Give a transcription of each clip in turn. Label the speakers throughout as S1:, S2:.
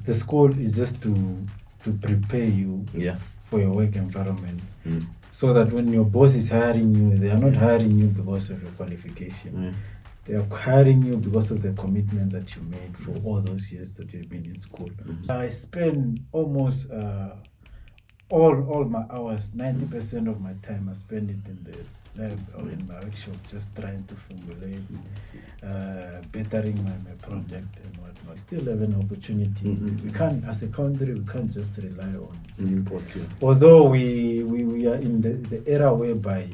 S1: the school is just to prepare you for your work environment, so that when your boss is hiring you, they are not hiring you because of your qualification. They are hiring you because of the commitment that you made for all those years that you've been in school. I spend almost all my hours, 90% of my time, I spend it in the lab or in my workshop, just trying to formulate, bettering my project and whatnot. We still have an opportunity. We can't, as a country, we can't just rely on imports. Although we are in the era whereby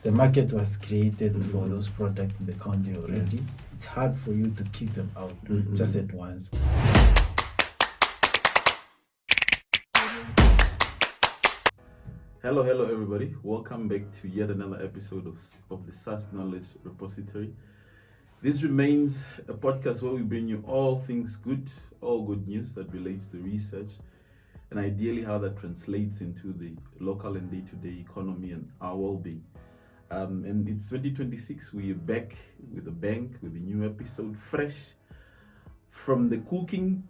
S1: the market was created for those products in the country already, it's hard for you to kick them out just at once.
S2: Hello everybody. Welcome back to yet another episode of the NUST Knowledge Repository. This remains a podcast where we bring you all things good, all good news that relates to research, and ideally how that translates into the local and day-to-day economy and our well-being. And it's 2026. We are back with a bang, with a new episode, fresh from the cooking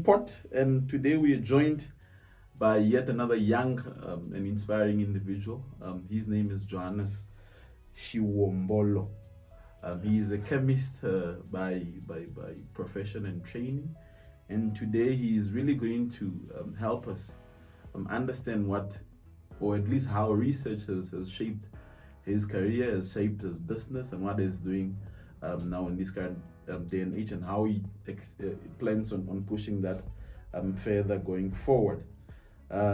S2: pot. And today we are joined by yet another young and inspiring individual. His name is Johannes Shiwombolo. He is a chemist by profession and training, and today he is really going to help us understand what, or at least how research has shaped his career, has shaped his business, and what he's doing now in this current day and age, and how he plans on pushing that further going forward.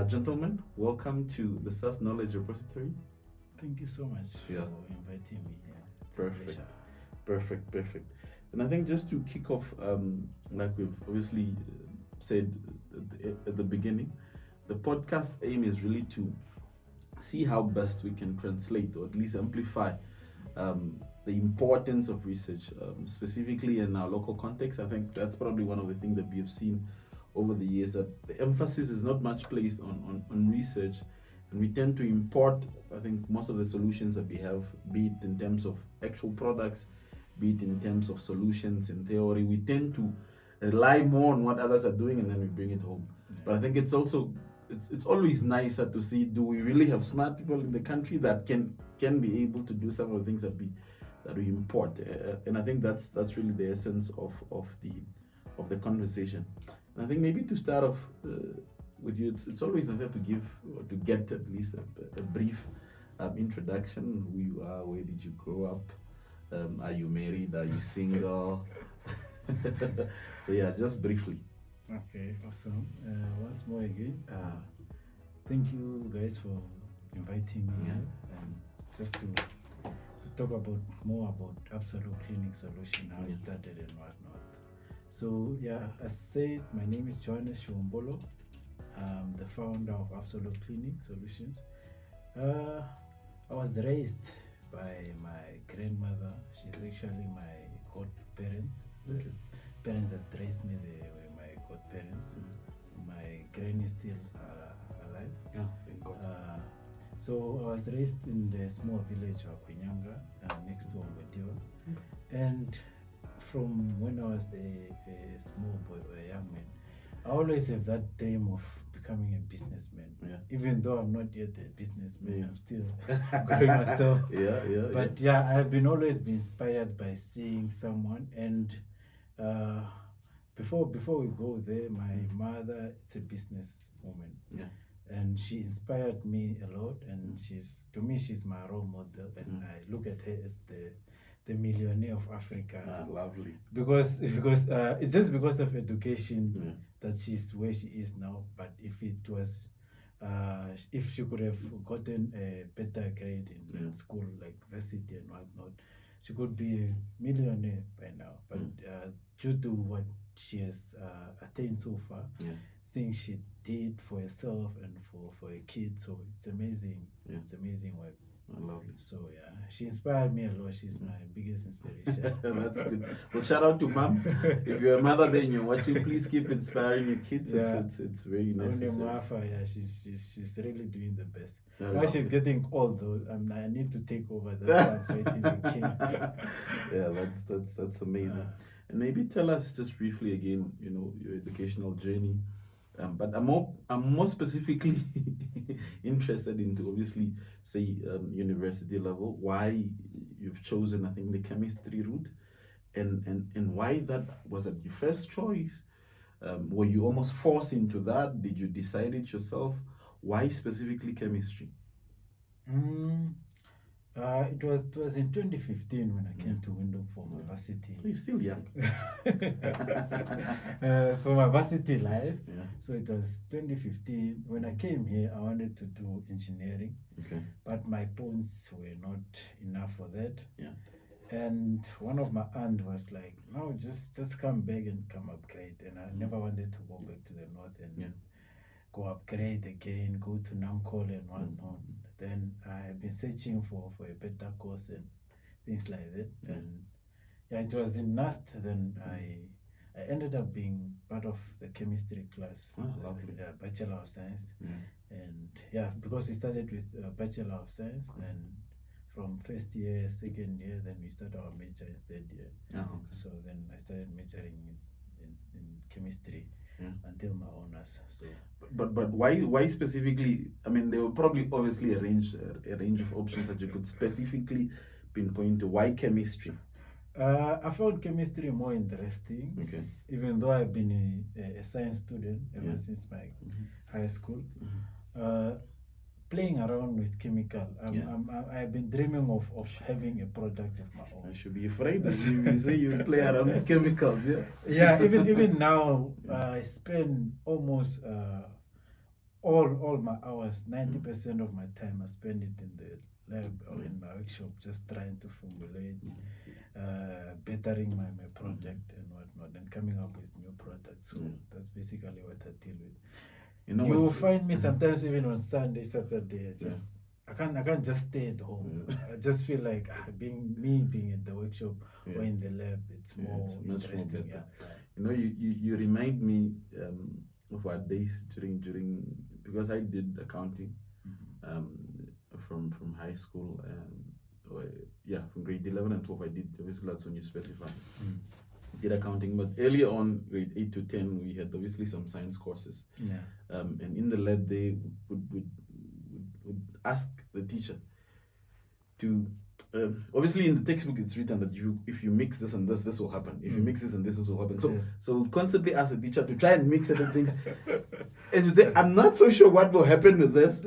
S2: Gentlemen, welcome to the NUST Knowledge Repository.
S1: Thank you so much for inviting me here.
S2: Perfect. And I think just to kick off, like we've obviously said at the beginning, the podcast aim is really to see how best we can translate, or at least amplify, the importance of research, specifically in our local context. I think that's probably one of the things that we have seen over the years, that the emphasis is not much placed on research, and we tend to import, I think, most of the solutions that we have, be it in terms of actual products, be it in terms of solutions in theory. We tend to rely more on what others are doing, and then we bring it home. But I think it's also it's always nicer to see, do we really have smart people in the country that can be able to do some of the things that we import, and I think that's really the essence of the conversation. And I think maybe to start off with you, it's always nice to give, or to get at least a brief introduction. Who you are, where did you grow up, are you married, are you single? So yeah, just briefly.
S1: Okay, awesome. Once more again, thank you guys for inviting me here, and just to talk more about Absolute Clinic Solution, how it started and whatnot. So yeah, as said, my name is Johannes Shiwombolo. I'm the founder of Absolute Clinic Solutions. I was raised by my grandmother. She's actually my godparents. The parents that raised me, they were my godparents. My granny is still alive.
S2: Yeah, thank God.
S1: So I was raised in the small village of Kwenyanga, next to Ongwetiwa. And from when I was a small boy or a young man, I always have that dream of becoming a businessman. Even though I'm not yet a businessman, I'm still growing myself. But I've always been inspired by seeing someone. And before we go there, my mother is a business woman. And she inspired me a lot, and she's my role model, and I look at her as the millionaire of Africa.
S2: Lovely.
S1: Because it's just because of education that she's where she is now. But if it was, if she could have gotten a better grade in school, like varsity and whatnot, she could be a millionaire by now. But due to what she has attained so far, things she did for herself and for her kids, so it's amazing. It's amazing work.
S2: I love it.
S1: So yeah, she inspired me a lot. She's my biggest inspiration.
S2: That's good. Well, shout out to mom. If you're a mother then you're watching, please keep inspiring your kids. It's very necessary.
S1: She's really doing the best. Now she's getting old though. I need to take over. That's why I'm fighting the king.
S2: Yeah, that's amazing. And maybe tell us just briefly again, your educational journey. But I'm more specifically interested into, obviously, say university level. Why you've chosen, I think, the chemistry route, and why that was it your first choice? Were you almost forced into that? Did you decide it yourself? Why specifically chemistry?
S1: It was in 2015 when I came to Windhoek for my varsity.
S2: You're still young.
S1: So my varsity life. Yeah. So it was 2015 when I came here. I wanted to do engineering. Okay. But my points were not enough for that. Yeah. And one of my aunt was like, "No, just come back and come upgrade." And I never wanted to go back to the north and go upgrade again, go to Namcol and whatnot. Then I've been searching for a better course and things like that. And it was in NUST. Then I ended up being part of the chemistry class, Bachelor of Science. And because we started with Bachelor of Science, and from first year, second year, then we started our major in third year. So then I started majoring in chemistry until my honors. So,
S2: but why specifically? I mean, there were probably obviously a range of options that you could specifically pinpoint to. Why chemistry?
S1: I found chemistry more interesting. Okay. Even though I've been a science student ever since my high school. Playing around with chemical. I've been dreaming of having a product of my own.
S2: I should be afraid that you say you play around with chemicals,
S1: even now, I spend almost all my hours, 90% of my time, I spend it in the lab or in my workshop, just trying to formulate, bettering my project and whatnot, and coming up with new products. So that's basically what I deal with. You find me sometimes even on Sunday, Saturday. I can't just stay at home. I just feel like being at the workshop or in the lab. It's more interesting.
S2: You remind me of our days during because I did accounting from high school. From grade 11 and 12 I did. Obviously that's when you specify. Did accounting, but earlier on, grade 8 to 10, we had obviously some science courses. And in the lab, they would ask the teacher to, obviously in the textbook it's written that if you mix this and this will happen. If you mix this and this will happen. So we'll constantly ask the teacher to try and mix certain things. And you say, I'm not so sure what will happen with this,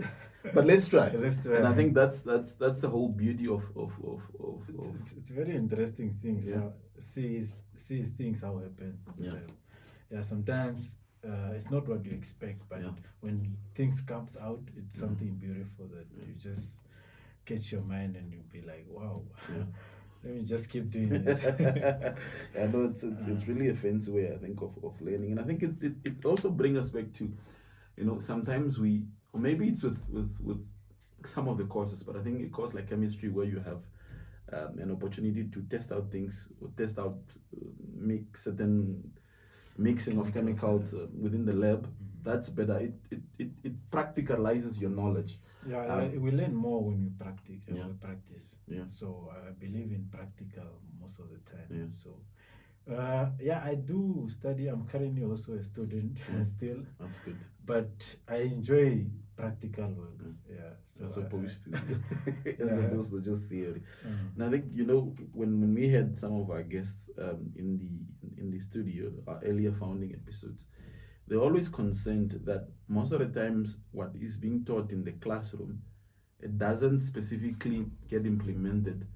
S2: but let's try. And I think that's the whole beauty of
S1: it's very interesting things. See things how it happens. Sometimes it's not what you expect, but when things comes out, it's something beautiful that you just catch your mind and you'll be like, wow. Let me just keep doing it.
S2: I know it's really a fancy way, I think, of learning. And I think it also brings us back to, sometimes or maybe it's with some of the courses, but I think a course like chemistry where you have an opportunity to test out things or test out make certain mixing of chemicals within the lab. That's better. It practicalizes your knowledge.
S1: We learn more when we practice. So I believe in practical most of the time. So I do study. I'm currently also a student still.
S2: That's good.
S1: But I enjoy practical work. So
S2: as opposed to just theory. And I think when we had some of our guests in the studio, our earlier founding episodes, they're always concerned that most of the times what is being taught in the classroom, it doesn't specifically get implemented.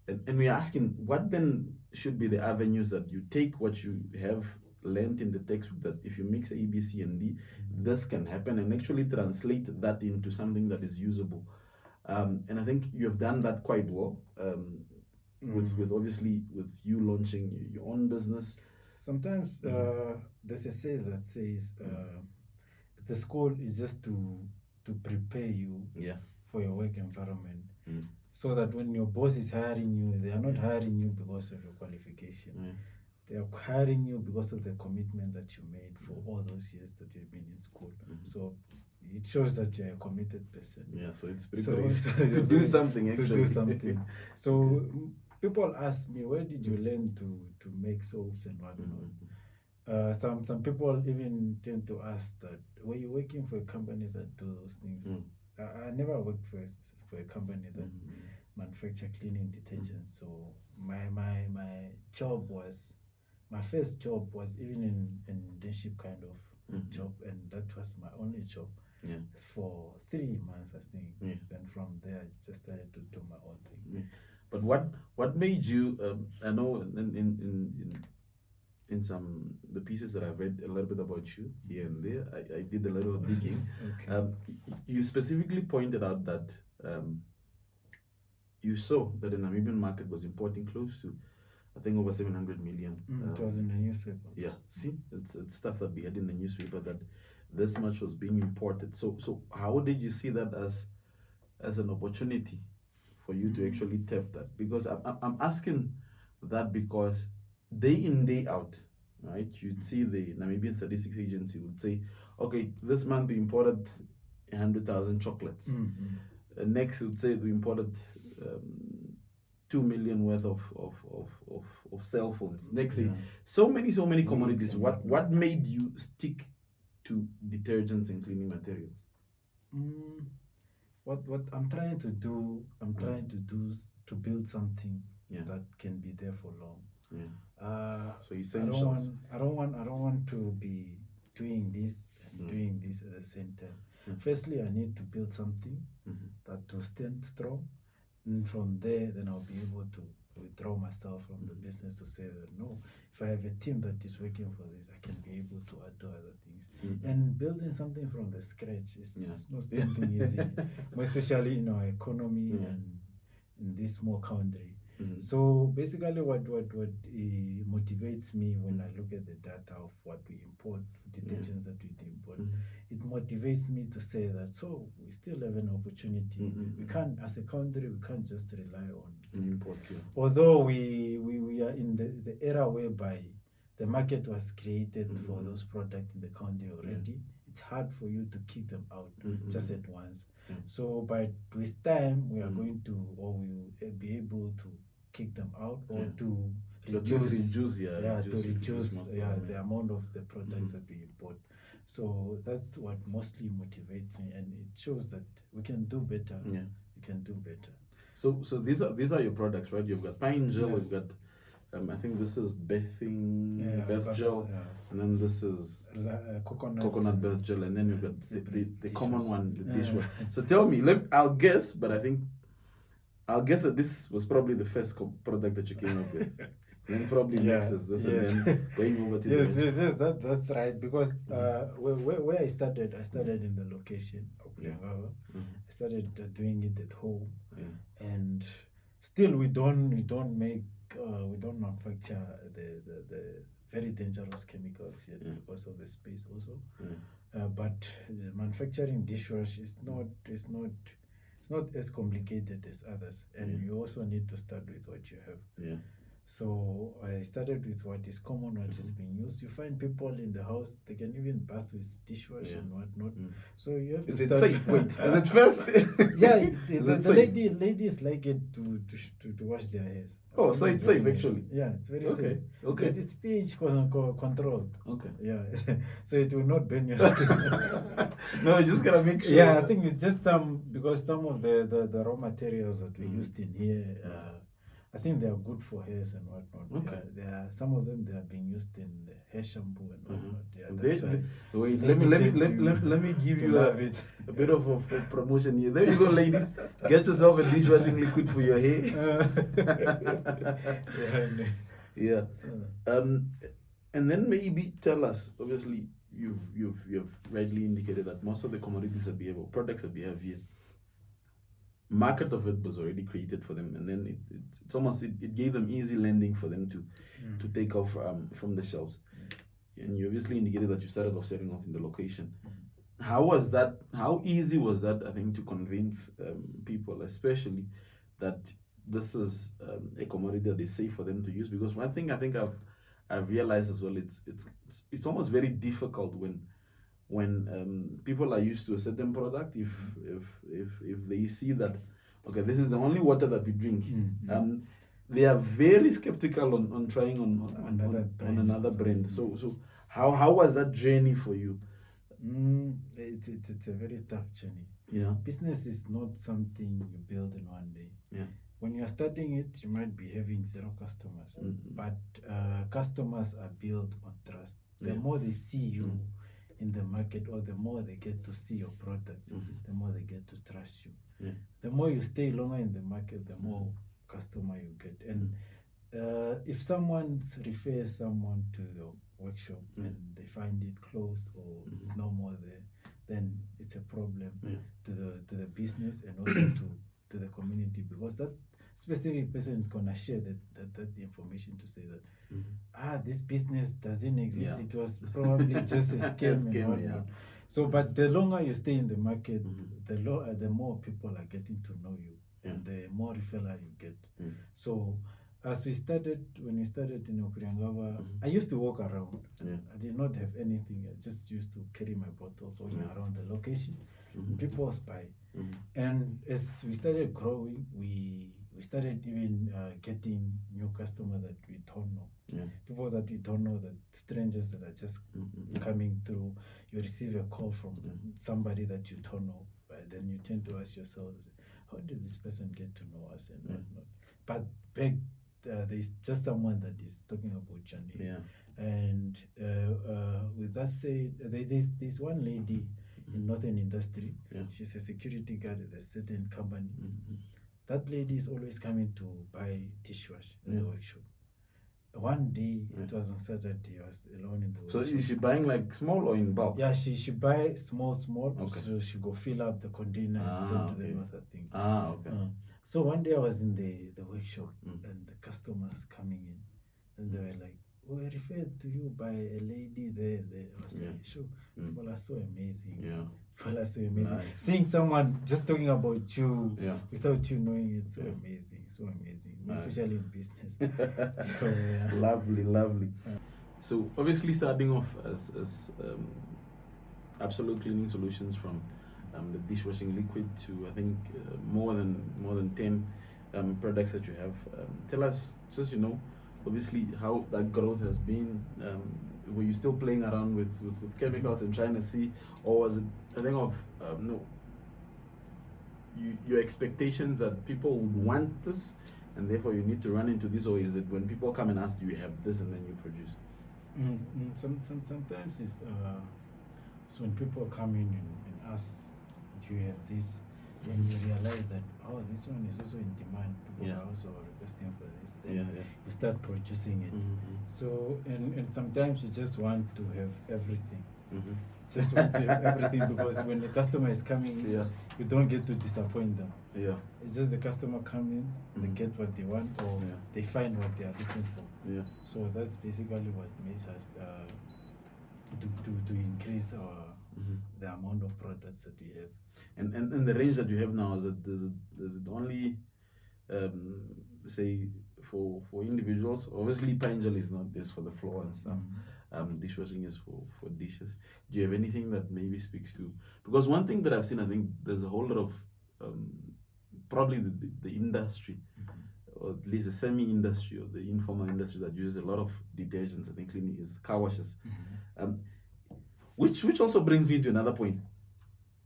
S2: And we're asking, what then should be the avenues that you take what you have learned in the textbook, that if you mix A, B, C, and D, this can happen, and actually translate that into something that is usable. And I think you have done that quite well with obviously with you launching your own business.
S1: Sometimes there's a saying that says the school is just to prepare you for your work environment. So that when your boss is hiring you, they are not hiring you because of your qualification. They are hiring you because of the commitment that you made for all those years that you've been in school. So it shows that you're a committed person.
S2: So it's preparation to do something, actually.
S1: To do something. So people ask me, where did you learn to make soaps and whatnot? Some people even tend to ask that, were you working for a company that do those things? I never worked for a company that manufacture cleaning detergents. So my job was, my first job was even in an internship kind of job, and that was my only job for 3 months, I think. Then from there, I just started to do my own thing.
S2: But what made you? I know in some the pieces that I've read a little bit about you here and there, I did a little digging. You specifically pointed out that you saw that the Namibian market was importing close to, I think, over 700 million.
S1: It was in the newspaper.
S2: Yeah, see, it's stuff that we had in the newspaper, that this much was being imported. So how did you see that as an opportunity for you to actually tap that? Because I'm asking that because day in, day out, right, you'd see the Namibian Statistics Agency would say, okay, this month we imported 100,000 chocolates. Next, would say we imported 2 million worth of cell phones. Next day, so many commodities. What made you stick to detergents and cleaning materials?
S1: What I'm trying to do, to build something that can be there for long.
S2: So essentials.
S1: I don't want to be doing this and doing this at the same time. Firstly, I need to build something that will stand strong, and from there, then I'll be able to withdraw myself from the business to say that no, if I have a team that is working for this, I can be able to add to other things. And building something from the scratch is not something easy, more especially in our economy and in this small country. So basically, what motivates me when I look at the data of what we import, detergents that we import, it motivates me to say that, so we still have an opportunity. We can't, as a country, we can't just rely on
S2: imports.
S1: Although we are in the era whereby the market was created for those products in the country already, it's hard for you to kick them out just at once. So, but with time, we are going to, or we will be able to kick them out, or to reduce the amount of the products that we import. So that's what mostly motivates me, and it shows that we can do better. We can do better.
S2: So these are your products, right? You've got pine gel, you've got I think this is bath gel, and then this is coconut bath gel, and then you've got the common one, the dishwash. So tell me, I'll guess that this was probably the first product that you came up with. Then probably next is this, and then going over to
S1: yes, that's right. Because where I started in the location of I started doing it at home, and still we don't manufacture the very dangerous chemicals yet because of the space also. But manufacturing dishwash is not as complicated as others, and you also need to start with what you have. So I started with what is common, what is being used. You find people in the house, they can even bath with dishwash and whatnot. So you have to
S2: start. Is it safe? Wait, is it first?
S1: the ladies like it to wash their hairs.
S2: Oh, so it's safe actually.
S1: Yeah, it's very safe.
S2: Okay.
S1: It's pH controlled.
S2: Okay.
S1: Yeah, so it will not burn your skin.
S2: No, you just gotta make sure.
S1: Yeah, I think it's just because some of the raw materials that we used in here, I think they are good for hairs and whatnot.
S2: Okay.
S1: Some of them, they are being used in hair shampoo and whatnot.
S2: Let me give you a bit of a promotion here. There you go, ladies. Get yourself a dishwashing liquid for your hair. And then maybe tell us. Obviously, you've rightly indicated that most of the commodities that we have, or products that we have here, market of it was already created for them, and then it's almost it gave them easy landing for them to take off from the shelves. And you obviously indicated that you started off setting off in the location. How was that? How easy was that, I think, to convince people, especially that this is a commodity that is safe for them to use? Because one thing I think I've realized as well, it's almost very difficult when people are used to a certain product, if they see that, okay, this is the only water that we drink, they are very skeptical on trying on another brand. So how was that journey for you?
S1: It's a very tough journey.
S2: Yeah.
S1: Business is not something you build in one day.
S2: Yeah.
S1: When you're starting it, you might be having 0 customers, but customers are built on trust. The more they see you in the market, or the more they get to see your products, the more they get to trust you.
S2: Yeah.
S1: The more you stay longer in the market, the more customer you get. And if someone refers someone to your workshop and they find it closed or it's no more there, then it's a problem to the business and also to the community, because that specific person is gonna share that information to say that this business doesn't exist. It was probably just a scam. So, but the longer you stay in the market, the more people are getting to know you, and the more referral you get. So, as when we started in Okuriangava, I used to walk around. I did not have anything. I just used to carry my bottles all around the location. People was buy. And as we started growing, we started even getting new customers that we don't know. People that we don't know, that strangers that are just coming through. You receive a call from somebody that you don't know, then you tend to ask yourself, how did this person get to know us and whatnot? But back there's just someone that is talking about journey. And with that said, there's one lady in Northern Industry. She's a security guard at a certain company. That lady is always coming to buy dishwash in the workshop. One day, it was on Saturday, I was alone in the workshop.
S2: So is she buying like small or in bulk?
S1: Yeah, she buy small. So she go fill up the container and send to the other thing. So one day I was in the workshop and the customers coming in, and they were like, we referred to you by a lady there. I was like, sure, people are so amazing. People are so amazing.
S2: Nice.
S1: Seeing someone just talking about you without you knowing it's so amazing, especially in business. So,
S2: Lovely. So obviously starting off as absolute cleaning solutions from the dishwashing liquid to I think more than 10 products that you have. Tell us just obviously how that growth has been. Were you still playing around with chemicals and trying to see, or was it a thing of your expectations that people would want this and therefore you need to run into this, or is it when people come and ask, do you have this, and then you produce?
S1: Sometimes it's when people come in and ask, do you have this, and you realize that this one is also in demand, people are also requesting for this, then you start producing it. So and sometimes you just want to have everything. Just want to have everything, because when the customer is coming in, you don't get to disappoint them. It's just the customer comes in, they get what they want, or they find what they are looking for. So that's basically what makes us to increase our the amount of products that we have.
S2: And the range that you have now, is it only say for individuals? Obviously Pangel is not this for the floor and stuff. Dishwashing is for dishes. Do you have anything that maybe speaks to, because one thing that I've seen, I think there's a whole lot of probably the industry, or at least the semi-industry or the informal industry, that uses a lot of detergents, I think cleaning is car washes. Which also brings me to another point,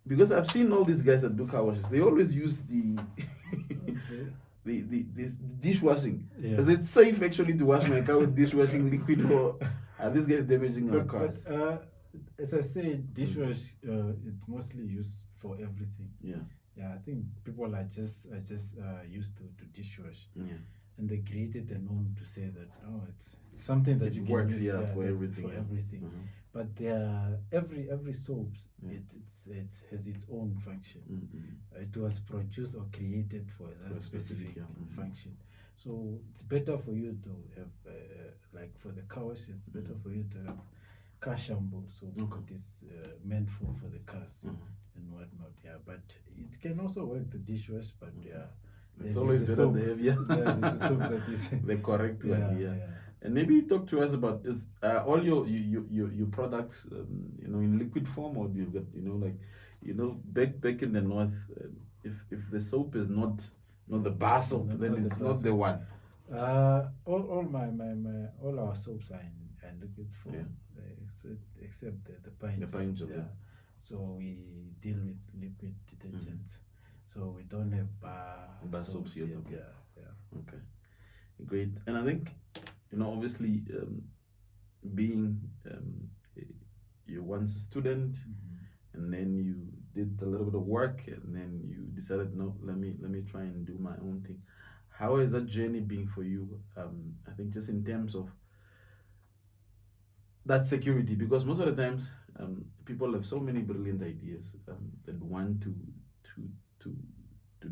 S2: because I've seen all these guys that do car washes, they always use the this dishwashing. Is it safe actually to wash my car with dishwashing liquid, or are these guys damaging our cars?
S1: But, as I said, dishwash it's mostly used for everything. I think people are just used to dishwash. And they created a norm to say that it's something that you can
S2: works
S1: use
S2: for everything.
S1: But there every soaps it has its own function. It was produced or created for that specific function. So it's better for you to have like for the car wash, it's better for you to have car shampoo, so it is meant for the cars and whatnot. But it can also work the dishwash, but
S2: it's always better to have
S1: there's a soap that is
S2: the correct one. And maybe talk to us about this. All your products, in liquid form, or do you get, back in the north, if the soap is not the bar soap, then it's not the one.
S1: All our soaps are in liquid form, except the pine gel. So we deal with liquid detergents. So we don't have bar soaps yet.
S2: Okay, great. And I think, obviously, being you're once a student, and then you did a little bit of work, and then you decided, no, let me try and do my own thing. How has that journey been for you? I think just in terms of that security, because most of the times people have so many brilliant ideas that want to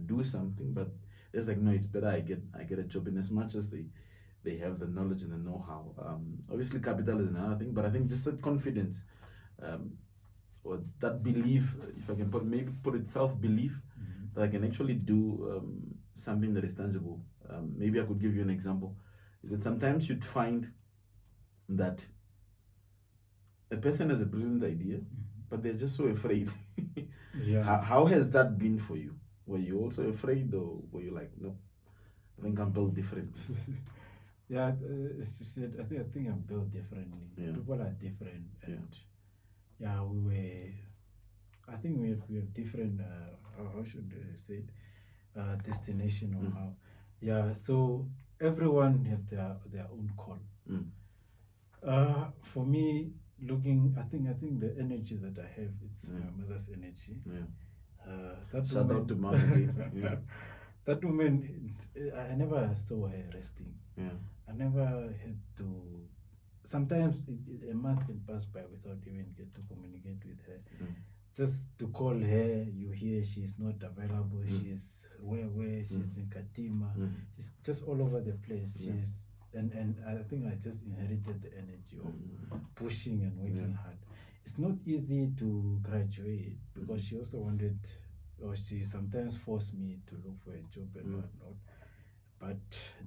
S2: do something, but it's like, no, it's better I get a job. In as much as they have the knowledge and the know-how, obviously capital is another thing, but I think just that confidence, or that belief, if I can put it, self-belief, that I can actually do something that is tangible. Maybe I could give you an example. Is that sometimes you'd find that a person has a brilliant idea, but they're just so afraid. How has that been for you? Were you also afraid, or were you like, no, I think I'm built different?
S1: As you said, I think I'm built differently. People are different, and I think we have different. How should I say it? Destination or how? So everyone have their own call. For me, I think the energy that I have, it's my mother's energy.
S2: Shout out to Mama.
S1: That woman, I never saw her resting. I never had to. Sometimes a month can pass by without even get to communicate with her. Just to call her, you hear she's not available. She's where she's in Katima. She's just all over the place. She's and I think I just inherited the energy of pushing and working hard. It's not easy to graduate because she also wanted, or she sometimes forced me to look for a job and whatnot. But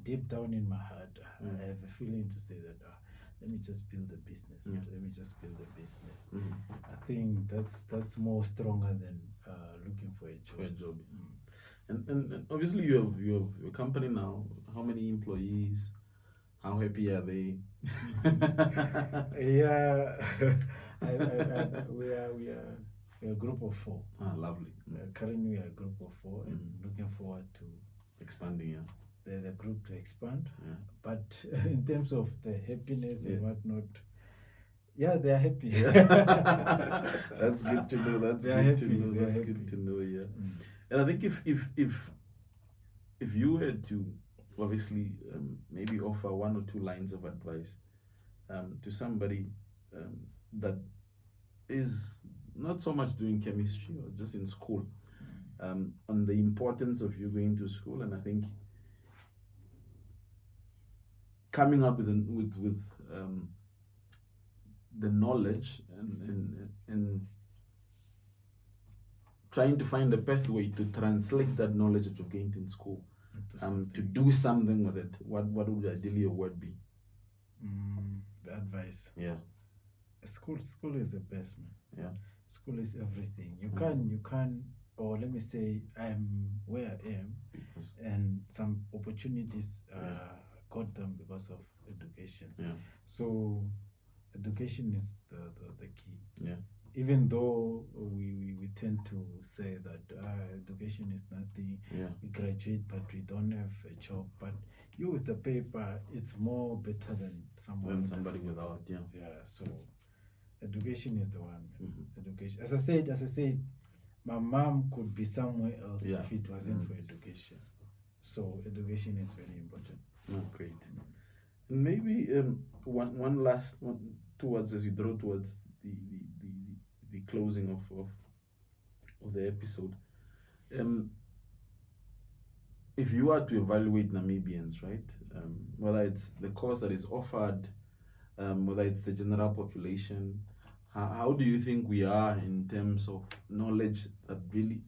S1: deep down in my heart, I have a feeling to say that let me just build a business. Let me just build a business. I think that's more stronger than looking for a job.
S2: And obviously you have a company now. How many employees? How happy are they?
S1: We are a group of 4.
S2: Lovely.
S1: Currently we are a group of 4 and looking forward to
S2: expanding.
S1: The group to expand. But in terms of the happiness and whatnot, they are happy.
S2: That's good to know. That's good to know. And I think if you were to obviously maybe offer 1 or 2 lines of advice to somebody that is not so much doing chemistry or just in school, on the importance of you going to school, and I think coming up with the knowledge and trying to find a pathway to translate that knowledge that you've gained in school to do something with it, what would ideally your word be?
S1: The advice. School is the best, man. School is everything. You can't, or let me say, I'm where I am, and some opportunities got them because of education. So education is the key. Even though we tend to say that education is nothing, we graduate but we don't have a job. But you with the paper, it's more better than somebody
S2: without.
S1: So education is the one. Education. As I said, my mom could be somewhere else if it wasn't for education. So education is very important.
S2: Great. And maybe one last one towards, as you draw towards the closing of the episode. If you are to evaluate Namibians, right, whether it's the course that is offered, whether it's the general population, how do you think we are in terms of knowledge, that really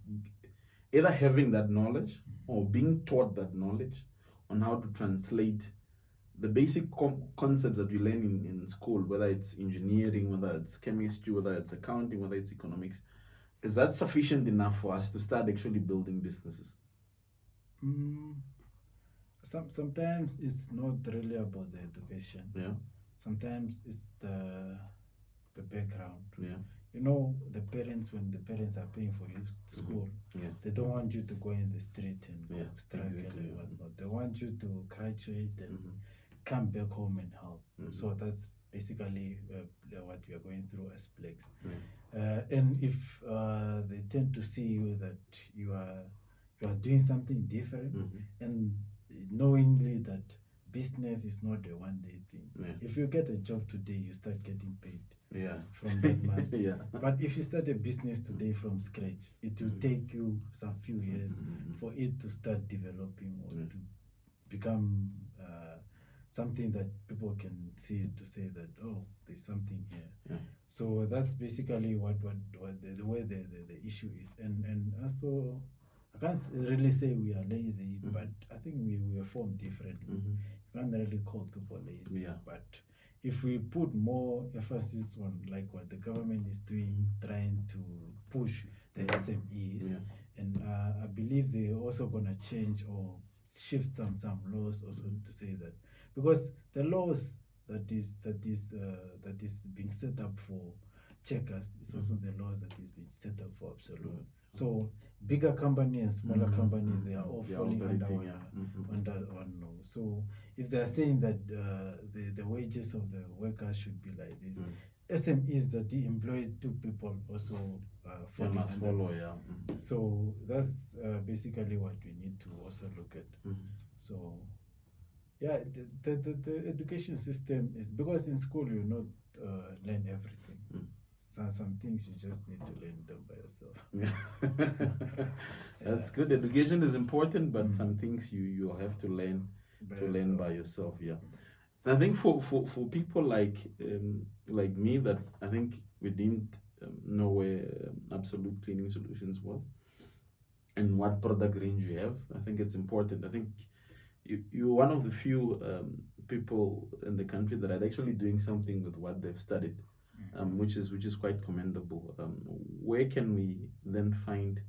S2: either having that knowledge or being taught that knowledge on how to translate the basic concepts that we learn in school, whether it's engineering, whether it's chemistry, whether it's accounting, whether it's economics? Is that sufficient enough for us to start actually building businesses?
S1: Sometimes it's not really about the education.
S2: Yeah.
S1: Sometimes it's the background.
S2: Yeah.
S1: You know, when the parents are paying for you school, they don't want you to go in the street and struggle and whatnot. They want you to graduate and come back home and help. So that's basically what we are going through as blacks. And if they tend to see you that you are doing something different, and knowingly that business is not a one-day thing. If you get a job today, you start getting paid from that month. But if you start a business today from scratch, it will take you some few years for it to start developing or to become something that people can see, to say that, oh, there's something here. So that's basically what the way the issue is. And also, I can't really say we are lazy, but I think we are formed differently. You can't really call people lazy. But if we put more emphasis on like what the government is doing, trying to push the SMEs, and I believe they're also gonna change or shift some laws also to say that, because the laws that is being set up for checkers is also the laws that is being set up for absolute. So bigger companies and smaller companies, they are all falling under one law. So if they are saying that the wages of the workers should be like this, SMEs that they employ 2 people also
S2: must follow.
S1: So that's basically what we need to also look at. So yeah, the education system is, because in school you not learn everything. Some things you just need to learn them by yourself.
S2: That's good. Education is important, but some things you have to learn by yourself. And I think for people like me, that I think we didn't know where Absolute Cleaning Solutions was and what product range you have. I think it's important. I think you're one of the few people in the country that are actually doing something with what they've studied. Which is quite commendable. Where can we then find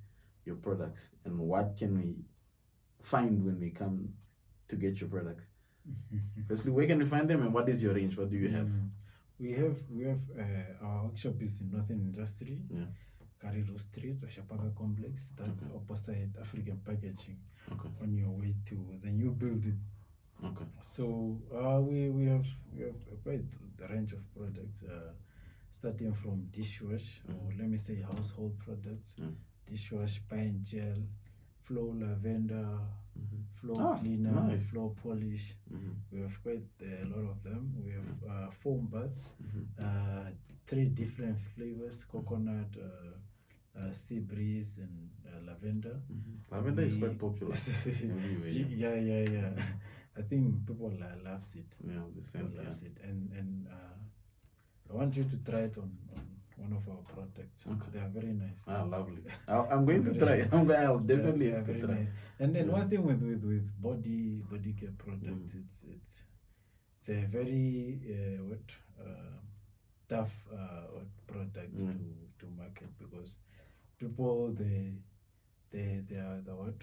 S2: your products, and what can we find when we come to get your products? Firstly, where can we find them, and what is your range? What do you have?
S1: We have our workshop is in Northern Industry, Kariro Street, Oshapaka Complex. That's opposite African Packaging, on your way to the new building. So we have quite a range of products, starting from dishwash, or let me say household products, dishwash, pine gel, floor lavender, floor cleaner, floor polish. We have quite a lot of them. We have foam bath, 3 different flavors: coconut, sea breeze, and lavender.
S2: Lavender is quite popular everywhere.
S1: Yeah. I think people loves it.
S2: Loves
S1: it, and I want you to try it on one of our products. They are very nice.
S2: Lovely. I'm going to try. I'll definitely have to try.
S1: Nice. And then one thing with body care products, it's a very tough products to market, because people they are the what?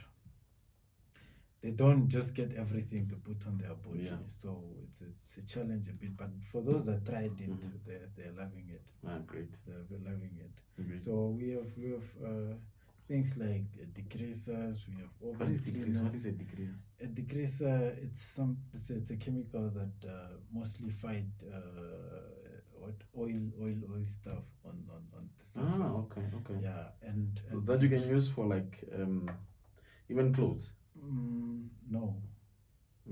S1: They don't just get everything to put on their body. So it's a challenge a bit. But for those that tried it, they're loving it.
S2: Great.
S1: They're loving it.
S2: Great.
S1: So we have things like degreasers. We have oven cleaners.
S2: What is a degreaser?
S1: A degreaser, it's a chemical that mostly fight oil stuff on the surface.
S2: Okay.
S1: Yeah, and
S2: so that you can use for like even clothes.
S1: No.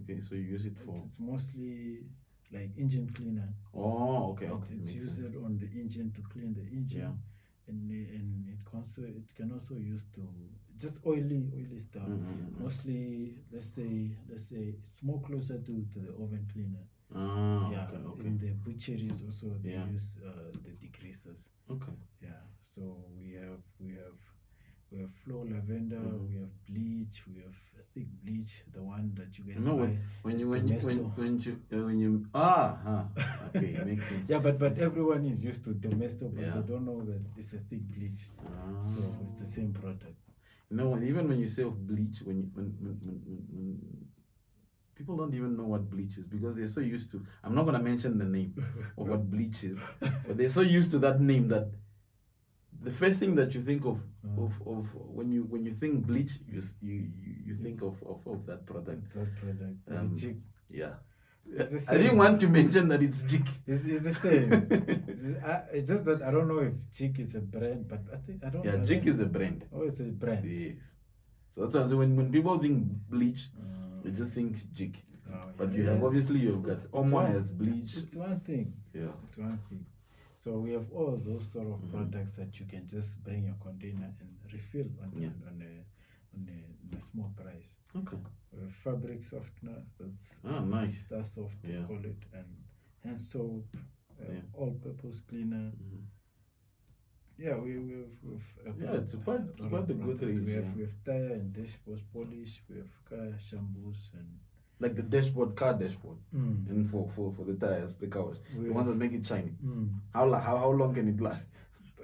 S2: Okay, so you use it for.
S1: It's mostly like engine cleaner.
S2: Oh, okay.
S1: It's used on the engine to clean the engine, and it can also use to just oily stuff. Mostly, let's say it's more closer to the oven cleaner.
S2: Okay.
S1: In the butcheries also they use the degreasers. Yeah. So we have floor lavender, we have bleach, we have thick bleach, the one that you guys buy.
S2: Okay, makes sense.
S1: Yeah, but everyone is used to Domesto, but they don't know that it's a thick bleach. So it's the same product.
S2: Even when you say of bleach, when people don't even know what bleach is because they're so used to. I'm not going to mention the name of what bleach is, but they're so used to that name that the first thing that you think of when you think bleach, you think of that product.
S1: That product. Is it jig?
S2: Yeah.
S1: I
S2: didn't want to mention that it's jig.
S1: It's the same. It's just that I don't know if jig is a brand, but I don't know.
S2: Yeah, jig is a brand.
S1: Oh, it's a brand.
S2: Yes. So that's why I say when people think bleach, they just think jig. But you've got Omo has bleach.
S1: It's one thing.
S2: Yeah.
S1: It's one thing. So we have all those sort of products that you can just bring your container and refill on a small price.
S2: Okay.
S1: Fabric softener, that's
S2: nice.
S1: Star Soft we call it, and hand soap, all-purpose cleaner. Yeah, we've
S2: it's quite a good range.
S1: We have tire and dashboard polish. We have car shampoos and
S2: like the car dashboard, and for the tires, the covers, the ones that make it shiny. How long can it last?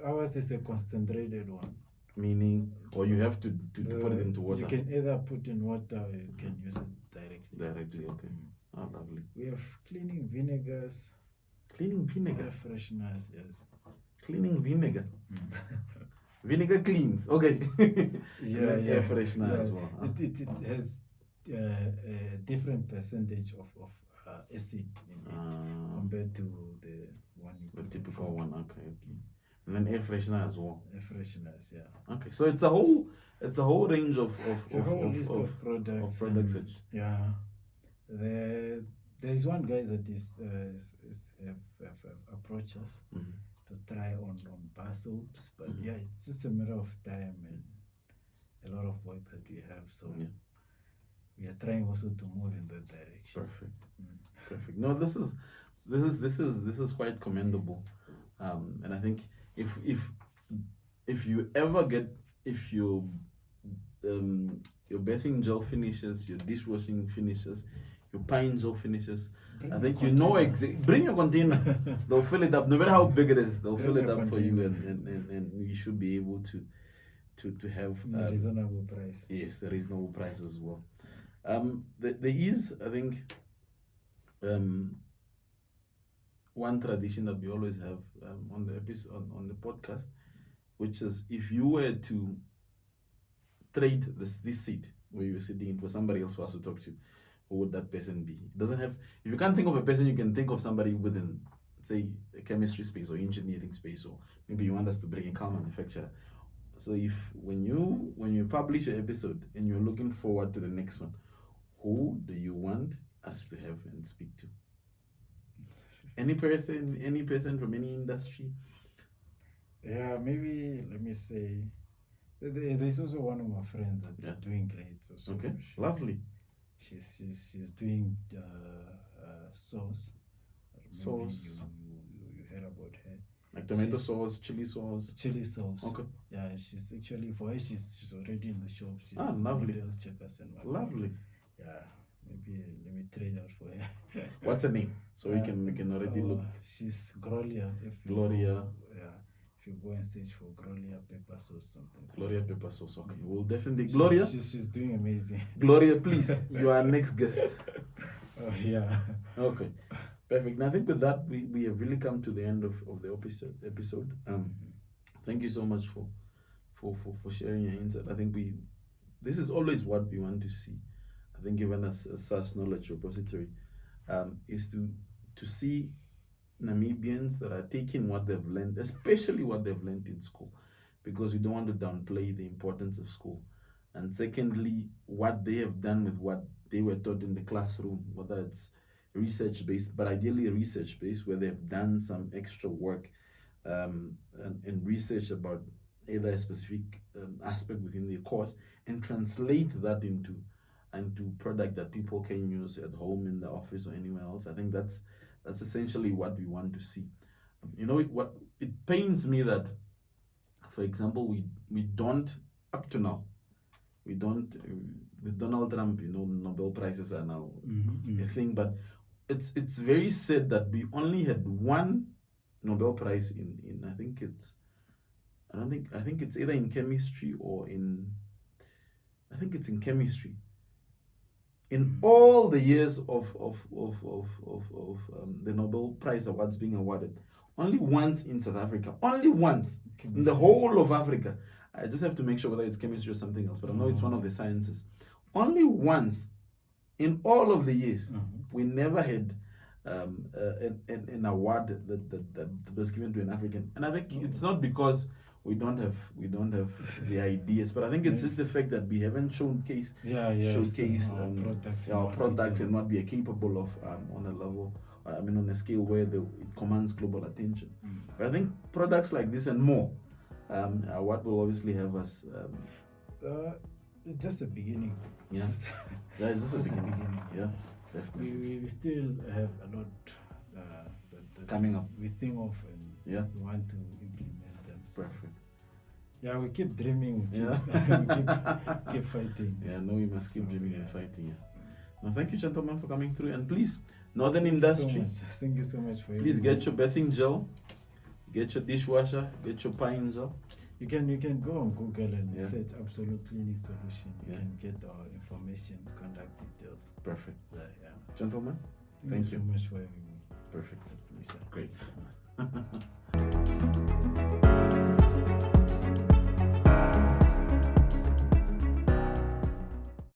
S1: Ours is a concentrated one.
S2: Meaning, or you have to put it into water.
S1: You can either put in water or you can use it directly.
S2: Directly, okay. Oh, lovely.
S1: We have cleaning vinegars.
S2: Cleaning vinegar?
S1: Air fresheners, yes.
S2: Cleaning vinegar? Vinegar cleans, okay. Air freshener as well. Huh?
S1: It has a different percentage of acid in it compared to the one
S2: the typical one, okay. And then air freshener as well.
S1: Air fresheners, yeah.
S2: Okay, so it's a whole range of
S1: list of products. Yeah. There is one guy that have approached us to try on bar soaps, but it's just a matter of time and a lot of work that we have. So we are trying also to move in that direction.
S2: Perfect. No, this is quite commendable, and I think if you ever get your bathing gel finishes, your dishwashing finishes, your pine gel finishes, I think bring your container. They'll fill it up, no matter how big it is. They'll fill it up for you, and you should be able to have
S1: a reasonable price.
S2: Yes, a reasonable price as well. There is, I think, one tradition that we always have on the episode, on the podcast, which is if you were to trade this seat where you're sitting in for somebody else for us to talk to, who would that person be? It doesn't have. If you can't think of a person, you can think of somebody within, say, a chemistry space or engineering space, or maybe you want us to bring a car manufacturer. So if when you publish an episode and you're looking forward to the next one, who do you want us to have and speak to? Any person from any industry?
S1: Yeah, maybe let me say. There's also one of my friends that's doing great. So
S2: okay, lovely.
S1: She's doing sauce.
S2: Sauce.
S1: You heard about her.
S2: Like tomato sauce, chili sauce.
S1: Chili sauce.
S2: Okay.
S1: Yeah, she's actually she's already in the shop. She's
S2: lovely.
S1: Checkers and
S2: lovely.
S1: Yeah, maybe let me trade out for her.
S2: What's her name? So we can already look.
S1: She's Gloria.
S2: Gloria.
S1: If you go and search for Gloria pepper sauce, something.
S2: Gloria pepper sauce. Okay, we'll definitely. Gloria.
S1: She's doing amazing.
S2: Gloria, please, you are our next guest.
S1: Oh yeah.
S2: Okay. Perfect. Now, I think with that, we have really come to the end of the episode. Thank you so much for sharing your insight. I think this is always what we want to see. I think even as SARS Knowledge Repository, is to see Namibians that are taking what they've learned, especially what they've learned in school, because we don't want to downplay the importance of school. And secondly, what they have done with what they were taught in the classroom, whether it's research-based, but ideally research-based, where they've done some extra work and research about either a specific aspect within the course, and translate that into product that people can use at home, in the office, or anywhere else. I think that's essentially what we want to see. It pains me that, for example, we don't, up to now, we don't, with Donald Trump, Nobel Prizes are now a thing, but it's very sad that we only had one Nobel Prize in I think it's either in chemistry or in chemistry. In all the years of the Nobel Prize Awards being awarded, only once in South Africa, only once in the whole of Africa. I just have to make sure whether it's chemistry or something else, but I know it's one of the sciences. Only once in all of the years, we never had an award that was given to an African. And I think it's not because we don't have the ideas, but I think it's just the fact that we haven't showcase our products and what we are capable of on a level, on a scale where it commands global attention. But I think products like this and more are what will obviously have us.
S1: It's just a beginning.
S2: Yeah, it's just a beginning. Yeah, definitely.
S1: We still have a lot that
S2: coming up.
S1: We think of and we want to implement them. So
S2: perfect.
S1: Yeah, we keep dreaming. We keep fighting.
S2: Yeah, no, we must keep dreaming and fighting. Yeah. Now, thank you, gentlemen, for coming through. And please, Northern Industry.
S1: Thank you so much for
S2: please get your bathing gel, get your dishwasher, get your pine gel.
S1: You can go on Google and search Absolute Cleaning Solution. You can get our information, contact details.
S2: Perfect. Gentlemen, thank you
S1: so much for having me.
S2: Perfect.
S1: It's a pleasure.
S2: Great.